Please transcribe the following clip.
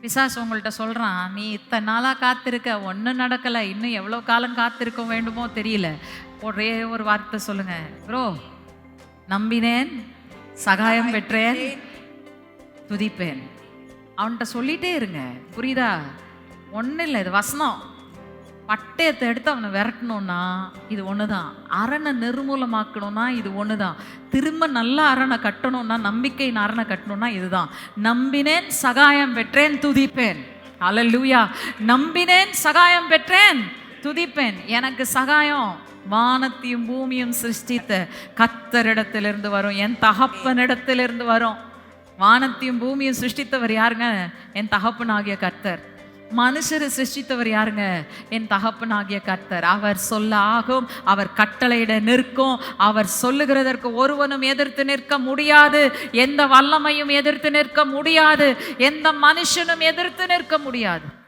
பிசாசு உங்கள்கிட்ட சொல்கிறான், நீ இத்தனை நாளாக காத்திருக்க, ஒன்றும் நடக்கலை, இன்னும் எவ்வளோ காலம் காத்திருக்க வேண்டுமோ தெரியல. ஒரே ஒரு வார்த்தை சொல்லுங்க, ப்ரோ, நம்பினேன், சகாயம் பெற்றேன், துதிப்பேன். அவன்கிட்ட சொல்லிட்டே இருங்க. புரியுதா? ஒன்றும் இல்லை, இது வசனம். பட்டயத்தை எடுத்து அவனை விரட்டணும்னா இது ஒன்று தான். அரணை நிர்மூலமாக்கணும்னா இது ஒன்று தான். திரும்ப நல்ல அரணை கட்டணும்னா, நம்பிக்கையின் அரணை கட்டணும்னா இதுதான். நம்பினேன், சகாயம் பெற்றேன், துதிப்பேன். அல்லேலூயா. நம்பினேன், சகாயம் பெற்றேன், துதிப்பேன். எனக்கு சகாயம் வானத்தையும் பூமியும் சிருஷ்டித்த கர்த்தரிடத்திலிருந்து வரும், என் தகப்பனிடத்திலிருந்து வரும். வானத்தையும் பூமியும் சிருஷ்டித்தவர் யாருங்க? என் தகப்பனாகிய கர்த்தர். மனுஷரை சிருஷ்டித்தவர் யாருங்க? என் தகப்பனாகிய கர்த்தர். அவர் சொல்ல ஆகும், அவர் கட்டளையிட நிற்கும். அவர் சொல்லுகிறதற்கு ஒருவனும் எதிர்த்து நிற்க முடியாது. எந்த வல்லமையும் எதிர்த்து நிற்க முடியாது. எந்த மனுஷனும் எதிர்த்து நிற்க முடியாது.